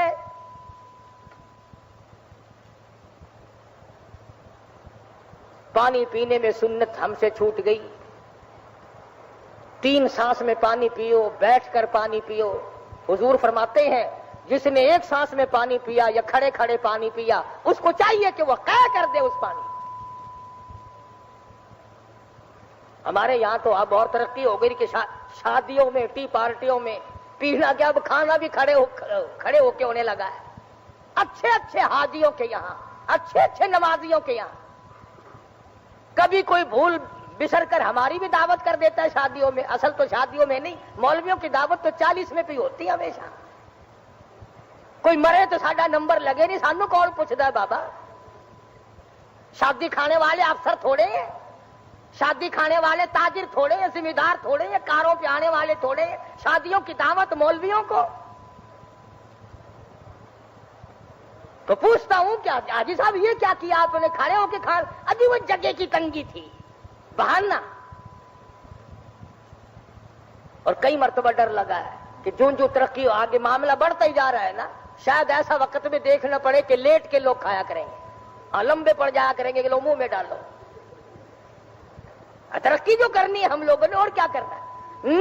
Speaker 1: پانی پینے میں سنت ہم سے چھوٹ گئی۔ 3 سانس میں پانی پیو، بیٹھ کر پانی پیو۔ حضور فرماتے ہیں جس نے 1 سانس میں پانی پیا یا کھڑے کھڑے پانی پیا، اس کو چاہیے کہ وہ قے کر دے اس پانی۔ ہمارے یہاں تو اب اور ترقی ہو گئی کہ شادیوں میں، ٹی پارٹیوں میں پینا کیا، اب کھانا بھی کھڑے ہو کے ہونے لگا ہے۔ اچھے اچھے حاجیوں کے یہاں، اچھے اچھے نمازیوں کے یہاں کبھی کوئی بھول بسر کر ہماری بھی دعوت کر دیتا ہے شادیوں میں۔ اصل تو شادیوں میں نہیں، مولویوں کی دعوت تو 40 میں بھی ہوتی ہے ہمیشہ۔ کوئی مرے تو ساڈا نمبر لگے نہیں، سانو کون پوچھتا ہے بابا؟ شادی کھانے والے افسر تھوڑے ہیں، شادی کھانے والے تاجر تھوڑے ہیں، ذمہ دار تھوڑے ہیں، کاروں پہ آنے والے تھوڑے ہیں۔ شادیوں کی دعوت مولویوں کو تو پوچھتا ہوں کیا حاجی صاحب یہ کیا کیا آپ نے؟ کھڑے ہو کے کھا؟ ابھی وہ جگہ کی تنگی تھی، بہانا۔ اور کئی مرتبہ ڈر لگا ہے کہ جو ترقی آگے معاملہ بڑھتا ہی جا رہا ہے نا، شاید ایسا وقت میں دیکھنا پڑے کہ لیٹ کے لوگ کھایا کریں گے، لمبے پڑ جایا کریں گے کہ لوگ منہ میں ڈالو۔ ترقی جو کرنی ہے ہم لوگوں نے، اور کیا کرنا ہے؟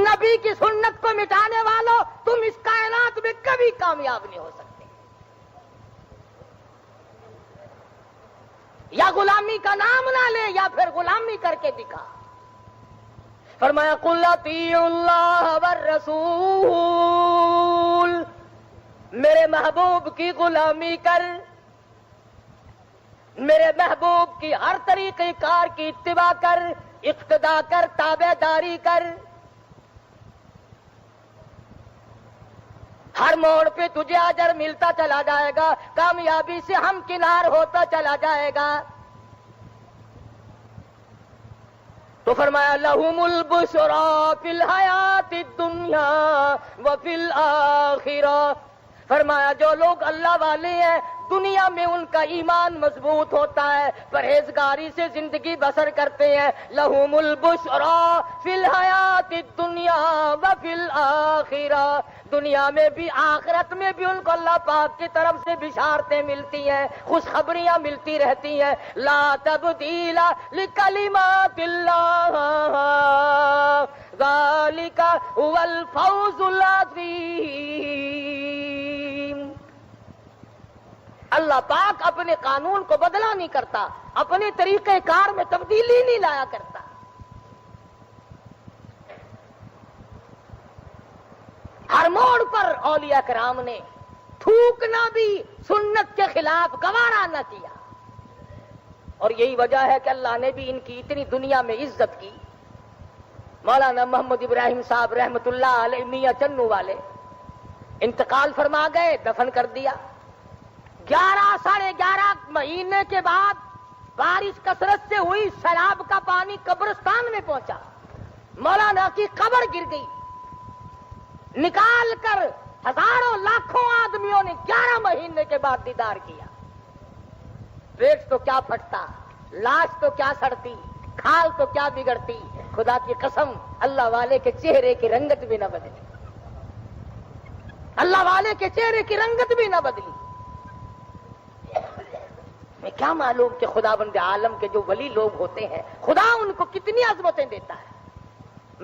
Speaker 1: نبی کی سنت کو مٹانے والوں تم اس کائنات میں کبھی کامیاب نہیں ہو سکتے۔ یا غلامی کا نام نہ لے یا پھر غلامی کر کے دکھا۔ فرمایا قل اطیعوا اللہ والرسول، میرے محبوب کی غلامی کر، میرے محبوب کی ہر طریقے کار کی اتباع کر، اقتداء کر، تابع داری کر۔ ہر موڑ پہ تجھے اجر ملتا چلا جائے گا، کامیابی سے ہم کنار ہوتا چلا جائے گا۔ تو فرمایا لہم البشری فی الحیات الدنیا وفی الآخرہ، فرمایا جو لوگ اللہ والے ہیں دنیا میں ان کا ایمان مضبوط ہوتا ہے، پرہیزگاری سے زندگی بسر کرتے ہیں۔ لہم البشری فی الحیات الدنیا وفی الآخرہ، دنیا میں بھی آخرت میں بھی ان کو اللہ پاک کی طرف سے بشارتیں ملتی ہیں، خوشخبریاں ملتی رہتی ہیں۔ لا تبدیل لکلمات اللہ ذالک هو الفوز العظیم۔ اللہ اللہ پاک اپنے قانون کو بدلا نہیں کرتا، اپنے طریقہ کار میں تبدیلی نہیں لایا کرتا۔ ہر موڑ پر اولیاء کرام نے تھوکنا بھی سنت کے خلاف گوارا نہ کیا، اور یہی وجہ ہے کہ اللہ نے بھی ان کی اتنی دنیا میں عزت کی۔ مولانا محمد ابراہیم صاحب رحمت اللہ علیہ میاں چنو والے انتقال فرما گئے، دفن کر دیا۔ 11 مہینے کے بعد بارش کثرت سے ہوئی، سیلاب کا پانی قبرستان میں پہنچا، مولانا کی قبر گر گئی، نکال کر ہزاروں لاکھوں آدمیوں نے 11 مہینے کے بعد دیدار کیا۔ پیٹ تو کیا پھٹتا، لاش تو کیا سڑتی، کھال تو کیا بگڑتی، خدا کی قسم اللہ والے کے چہرے کی رنگت بھی نہ بدلی، اللہ والے کے چہرے کی رنگت بھی نہ بدلی۔ میں کیا معلوم کہ خدا بند عالم کے جو ولی لوگ ہوتے ہیں خدا ان کو کتنی عظمتیں دیتا ہے۔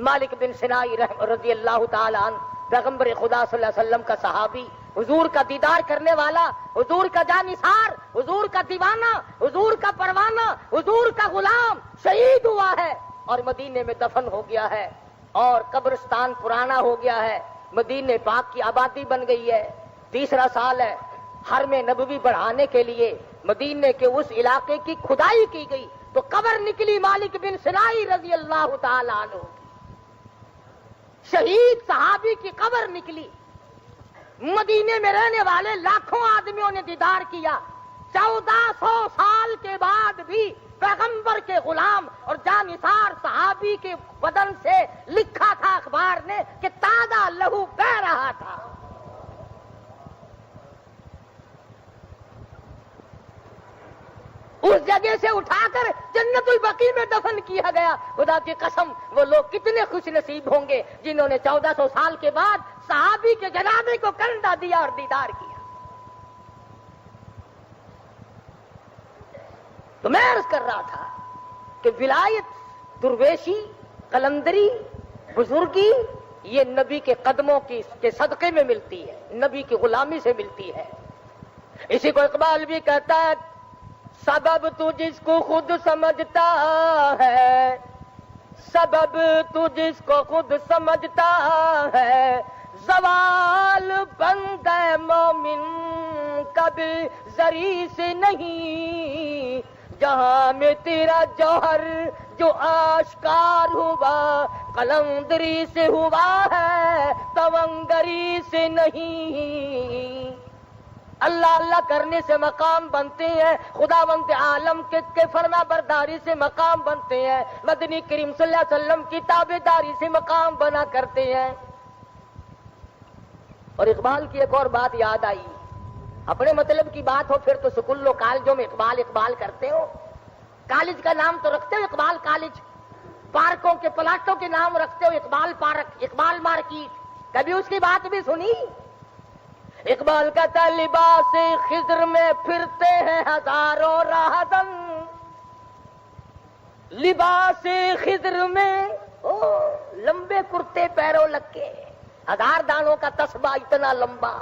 Speaker 1: مالک بن سنائی رضی اللہ تعالی عنہ، پیغمبر خدا صلی اللہ علیہ وسلم کا صحابی، حضور کا دیدار کرنے والا، حضور کا جانثار، حضور کا دیوانہ، حضور کا پروانہ، حضور کا غلام شہید ہوا ہے اور مدینے میں دفن ہو گیا ہے، اور قبرستان پرانا ہو گیا ہے، مدینے پاک کی آبادی بن گئی ہے، 3 سال ہے۔ حرم نبوی بڑھانے کے لیے مدینے کے اس علاقے کی کھدائی کی گئی تو قبر نکلی مالک بن سنائی رضی اللہ تعالی عنہ کی، شہید صحابی کی قبر نکلی۔ مدینے میں رہنے والے لاکھوں آدمیوں نے دیدار کیا۔ 1400 سال کے بعد بھی پیغمبر کے غلام اور جانثار صحابی کے بدن سے لکھا تھا اخبار نے کہ تازہ لہو بہ رہا تھا۔ اس جگہ سے اٹھا کر جنت البقیع میں دفن کیا گیا۔ خدا کی قسم وہ لوگ کتنے خوش نصیب ہوں گے جنہوں نے 1400 سال کے بعد صحابی کے جنازے کو کندھا دیا اور دیدار کیا۔ تو میں عرض کر رہا تھا کہ ولایت، درویشی، قلندری، بزرگی یہ نبی کے قدموں کے صدقے میں ملتی ہے، نبی کی غلامی سے ملتی ہے۔ اسی کو اقبال بھی کہتا ہے، سبب تو جس کو خود سمجھتا ہے، سبب تو جس کو خود سمجھتا ہے، زوال بندہ مومن کبھی ذری سے نہیں، جہاں میں تیرا جوہر جو آشکار ہوا قلندری سے ہوا ہے، تونگری سے نہیں۔ اللہ اللہ کرنے سے مقام بنتے ہیں، خداوند عالم کے فرما برداری سے مقام بنتے ہیں، مدنی کریم صلی اللہ علیہ وسلم کی تابعداری سے مقام بنا کرتے ہیں۔ اور اقبال کی ایک اور بات یاد آئی، اپنے مطلب کی بات ہو پھر تو سکول و کالجوں میں اقبال اقبال کرتے ہو، کالج کا نام تو رکھتے ہو اقبال کالج، پارکوں کے پلاٹوں کے نام رکھتے ہو اقبال پارک، اقبال مارکیٹ، کبھی اس کی بات بھی سنی؟ اقبال کہتا ہے لباس خضر میں پھرتے ہیں ہزاروں راہزن، لباس خضر میں لمبے کرتے پیروں لگ کے، 1000 دانوں کا تسبہ اتنا لمبا،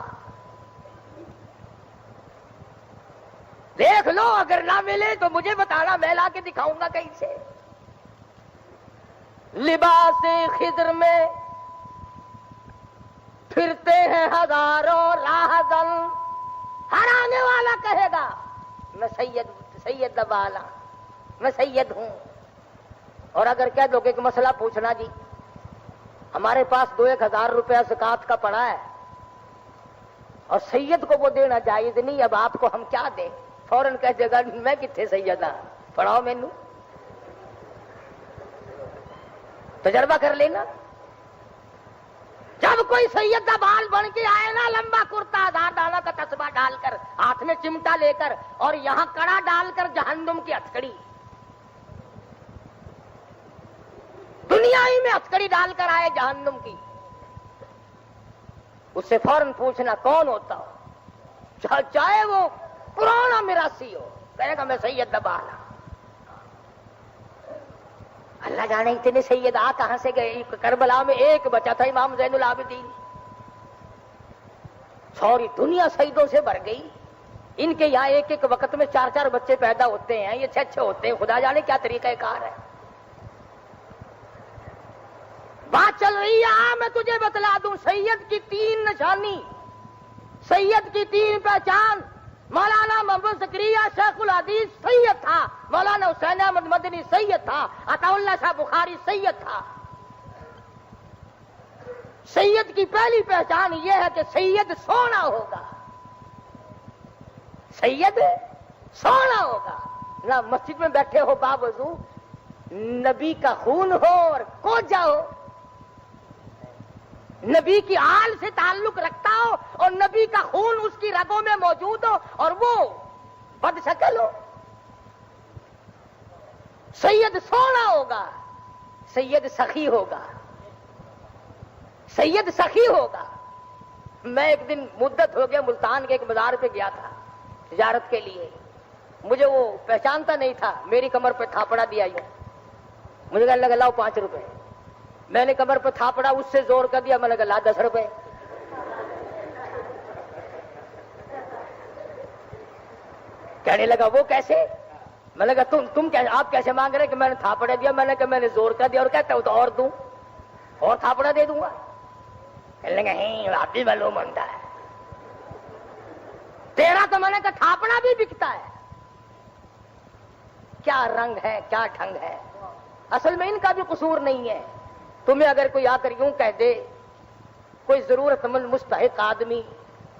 Speaker 1: دیکھ لو اگر نہ ملے تو مجھے بتانا، میں لا کے دکھاؤں گا کہیں سے۔ لباس خضر میں پھرتے ہیں ہزاروں راہزن، ہر آنے والا کہے گا میں سید والا، میں سید ہوں۔ اور اگر کہہ دو کہ ایک مسئلہ پوچھنا جی، ہمارے پاس 2-1000 روپیہ زکات کا پڑا ہے اور سید کو وہ دینا جائز نہیں، اب آپ کو ہم کیا دیں؟ فوراً کہہ دے گا میں کتنے سید ہاں، پڑھاؤ مینوں، تجربہ کر لینا۔ جب کوئی سید کا بال بن کے آئے نا، لمبا کرتا 1000 دانوں کا تسبہ ڈال کر، ہاتھ میں چمٹا لے کر اور یہاں کڑا ڈال کر جہنم کی ہتھکڑی، دنیا ہی میں ہتھکڑی ڈال کر آئے جہنم کی، اس سے فوراً پوچھنا کون ہوتا ہو، چاہے وہ پرانا میراثی ہو، کہے گا میں سید دبالا۔ اللہ جانے اتنے سید آ کہاں سے گئے، کربلا میں ایک بچا تھا امام زین العابدین، سوری دنیا سیدوں سے بھر گئی، ان کے یہاں ایک ایک وقت میں 4 بچے پیدا ہوتے ہیں، یہ اچھے ہوتے ہیں، خدا جانے کیا طریقہ کار ہے۔ بات چل رہی ہے، میں تجھے بتلا دوں سید کی 3 نشانی، سید کی 3 پہچان۔ مولانا محمد زکریا شیخ الحدیث سید تھا، مولانا حسین احمد مدنی سید تھا، عطا اللہ شاہ بخاری سید تھا۔ سید کی پہلی پہچان یہ ہے کہ سید سونا ہوگا، سید سونا ہوگا، نہ مسجد میں بیٹھے ہو باوضو، نبی کا خون ہو اور کوجا ہو، نبی کی آل سے تعلق رکھتا ہو اور نبی کا خون اس کی رگوں میں موجود ہو اور وہ بد شکل ہو۔ سید سونا ہوگا، سید سخی ہوگا، سید سخی ہوگا۔ میں ایک دن مدت ہو گیا ملتان کے ایک مزار پہ گیا تھا تجارت کے لیے، مجھے وہ پہچانتا نہیں تھا، میری کمر پہ تھاپڑا دیا یوں، مجھے کہنے لگا لاؤ 5 روپے، میں نے کمر پہ تھاپڑا اس سے زور کر دیا، میں نے کہا لا 10 روپے۔ کہنے لگا وہ کیسے؟ میں نے کہا تم کیسے، آپ کیسے مانگ رہے کہ میں نے تھاپڑا دیا؟ میں نے کہا میں نے زور کر دیا، اور کہتا ہوں تو اور دوں، اور تھاپڑا دے دوں گا۔ کہنے لگا آپ بھی معلوم ہوتا ہے تیرا، تو میں نے کہا تھاپڑا بھی بکتا ہے۔ کیا رنگ ہے، کیا ڈھنگ ہے، اصل میں ان کا بھی قصور نہیں ہے۔ تمہیں اگر کوئی آ کر یوں کہہ دے، کوئی ضرورت مند مستحق آدمی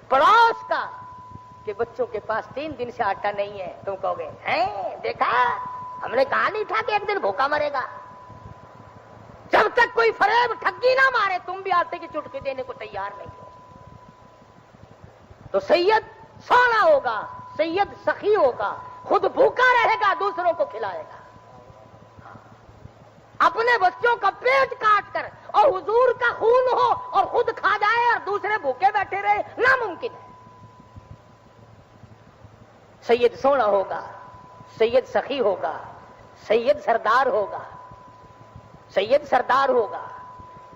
Speaker 1: پڑوس کا، کہ بچوں کے پاس 3 دن سے آٹا نہیں ہے، تم کہو گے ہیں دیکھا ہم نے کہا نہیں تھا کہ ایک دن بھوکا مرے گا۔ جب تک کوئی فریب ٹھگی نہ مارے تم بھی آٹے کی چٹکی دینے کو تیار نہیں ہو۔ تو سید سونا ہوگا، سید سخی ہوگا، خود بھوکا رہے گا، دوسروں کو کھلائے گا، اپنے بچوں کا پیٹ کاٹ کر اور حضور کا خون ہو اور خود کھا جائے اور دوسرے بھوکے بیٹھے رہے، ناممکن ہے۔ سید سونا ہوگا، سید سخی ہوگا، سید سردار ہوگا، سید سردار ہوگا۔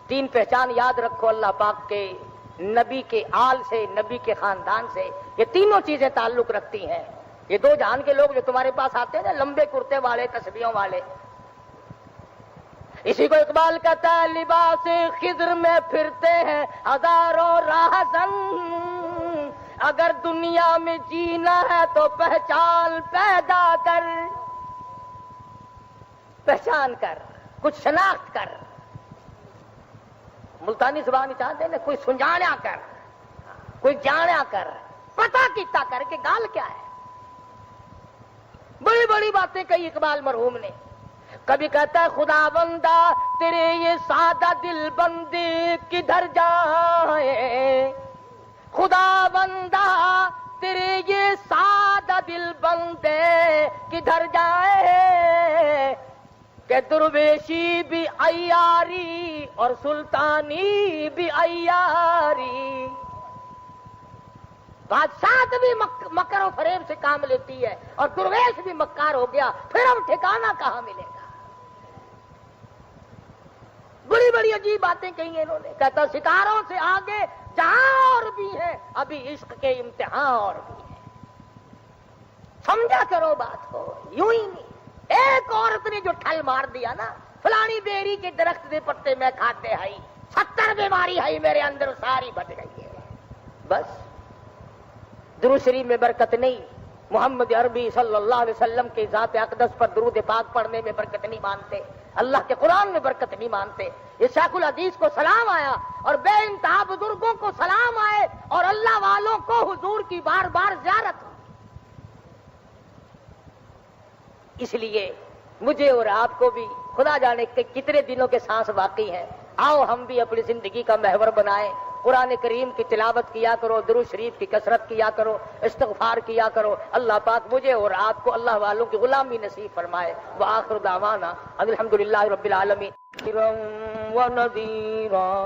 Speaker 1: 3 پہچان یاد رکھو اللہ پاک کے، نبی کے آل سے، نبی کے خاندان سے، یہ تینوں چیزیں تعلق رکھتی ہیں۔ یہ 2 جہان کے لوگ جو تمہارے پاس آتے ہیں نا، لمبے کرتے والے، تسبیحوں والے، اسی کو اقبال کہتا ہے لباس خضر میں پھرتے ہیں ہزاروں راہزن، اگر دنیا میں جینا ہے تو پہچان پیدا کر، پہچان کر، کچھ شناخت کر۔ ملتانی زبان چاہتے ہیں نا، کوئی سنجانا کر، کوئی جانا کر، پتہ کیتا کر کہ گال کیا ہے۔ بڑی بڑی باتیں کہی اقبال مرحوم نے۔ کبھی کہتا ہے خدا بندہ تیرے یہ سادہ دل بندے کدھر جائے، خدا بندہ تیرے یہ سادہ دل بندے کدھر جائے، کہ درویشی بھی عیاری اور سلطانی بھی عیاری۔ بادشاہت بھی مکر و فریب سے کام لیتی ہے اور درویش بھی مکار ہو گیا، پھر اب ٹھکانہ کہاں ملے گا؟ بڑی بڑی عجیب باتیں کہی انہوں نے۔ کہتا ستاروں سے آگے جہاں اور بھی ہے، ابھی عشق کے امتحان اور بھی ہے۔ سمجھا کرو بات کو، یوں ہی نہیں۔ ایک عورت نے جو ٹھل مار دیا نا، فلانی بیری کے درخت دے پتے میں کھاتے ہائی، 70 بیماری ہے میرے اندر ساری بچ گئی ہے، بس۔ درود شریف میں برکت نہیں، محمد عربی صلی اللہ علیہ وسلم کے ذات اقدس پر درود پاک پڑھنے میں برکت نہیں مانتے، اللہ کے قرآن میں برکت نہیں مانتے۔ یہ شیخ الحدیث کو سلام آیا اور بے انتہا بزرگوں کو سلام آئے اور اللہ والوں کو حضور کی بار بار زیارت ہو۔ اس لیے مجھے اور آپ کو بھی خدا جانے کے کتنے دنوں کے سانس باقی ہیں، آؤ ہم بھی اپنی زندگی کا محور بنائیں، قرآن کریم کی تلاوت کیا کرو، درود شریف کی کثرت کیا کرو، استغفار کیا کرو۔ اللہ پاک مجھے اور آپ کو اللہ والوں کی غلامی نصیب فرمائے۔ وآخر دعوانا الحمدللہ رب العالمین۔